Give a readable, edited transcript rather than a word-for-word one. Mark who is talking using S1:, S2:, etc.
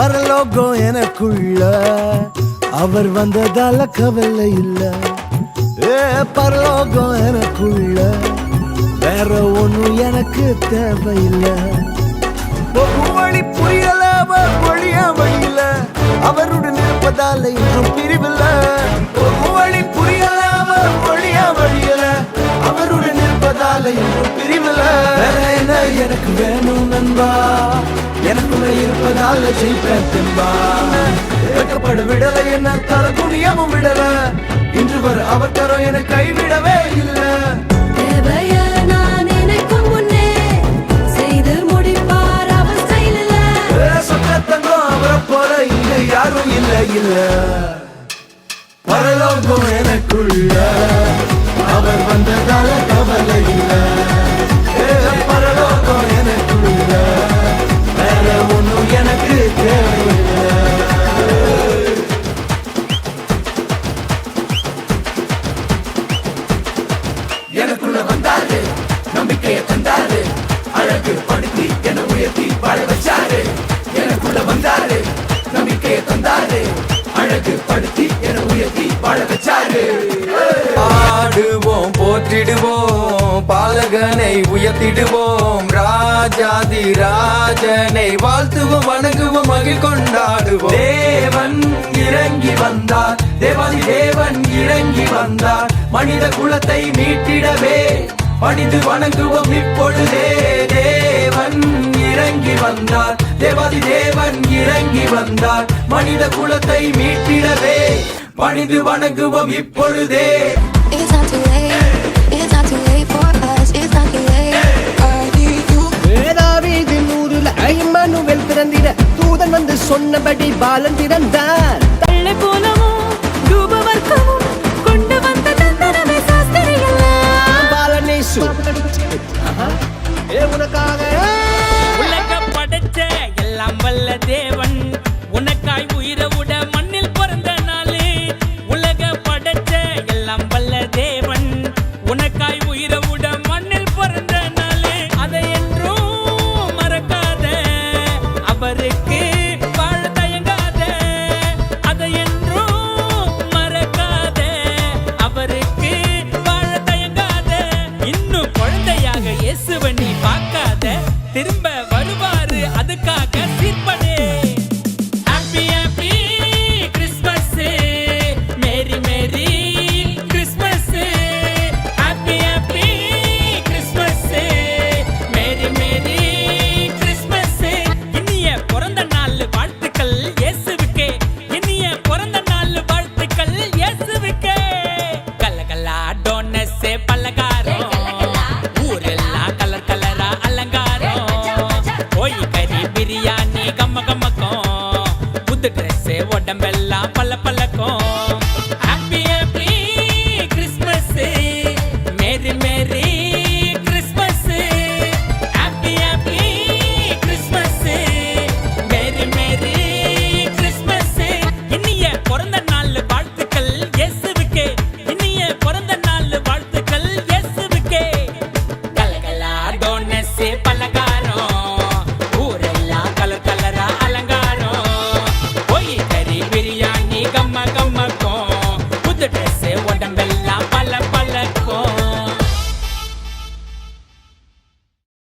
S1: பரலோகம் எனக்குள்ள அவர் வந்ததால கவலை இல்ல. பரலோகம் எனக்குள்ள வேற ஒண்ணும் எனக்கு தேவையில்லை. வழி புரியல வழியா வழியில அவருடன் இருப்பதால இன்னும் பிரிவில்ல. வழி புரியல வழியா வழியில அவருடன் இருப்பதால இன்னும் பிரிவில்ல. வேற என்ன எனக்கு வேணும் நண்பா, எனக்குள்ள இருப்பதால ஜெயிப்பேன் தெம்பா. வெட்கப்பட விடல என்ன தர துணியமும் விடல, இன்று வர அவர் தரம் என கைவிடவே இல்லை. யாரும் இல்ல இல்ல. பரலோகம் எனக்குள்ள அவர் வந்ததால கவலை இல்ல. பரலோகம் எனக்குள்ள வேற ஒண்ணும் எனக்கு தேவையில்லை. எனக்குள்ள வந்தாரு, நம்பிக்கையை தந்தாரு, அழகு படுத்தி என உயர்த்தி வாழ வச்சாரு. எனக்குள்ள வந்தாரு, நம்பிக்கையை தந்தாரு, அழகு படுத்தி என உயர்த்தி வாழ வச்சாரு.
S2: ஆடுவோம் போற்றிடுவோம், பாலகனை உயர்த்திடுவோம், ராஜாதி ராஜனை வாழ்த்துவோம், வணங்குவோம், மகிழ் கொண்டாடுவோம். தேவன் இறங்கி வந்தார், தேவாதி தேவன் இறங்கி வந்தார், மனித குலத்தை மீட்டிடவே பணிந்து வணங்குவோம் இப்பொழுதே. தேவன் இறங்கி வந்தார், தேவாதி தேவன் இறங்கி வந்தார், மனித குலத்தை மீட்டிடவே பணிந்து வணங்குவோம் இப்பொழுதே.
S3: It's not too late, it's not too late for us, it's not too late. I need you.
S1: வேதாவீதின் ஊருல ஐமானுவேல் பிறந்திட தூதன் வந்து சொன்னபடி பாலன் பிறந்தார்.
S4: தள்ளை போலவும் தூபவர்க்கமும் கொண்டு வந்த தந்தனமே சாஸ்திரிகள்.
S1: பாலனேசு உனக்காக
S4: உலக படைச்ச எல்லாம் வல்ல தேவ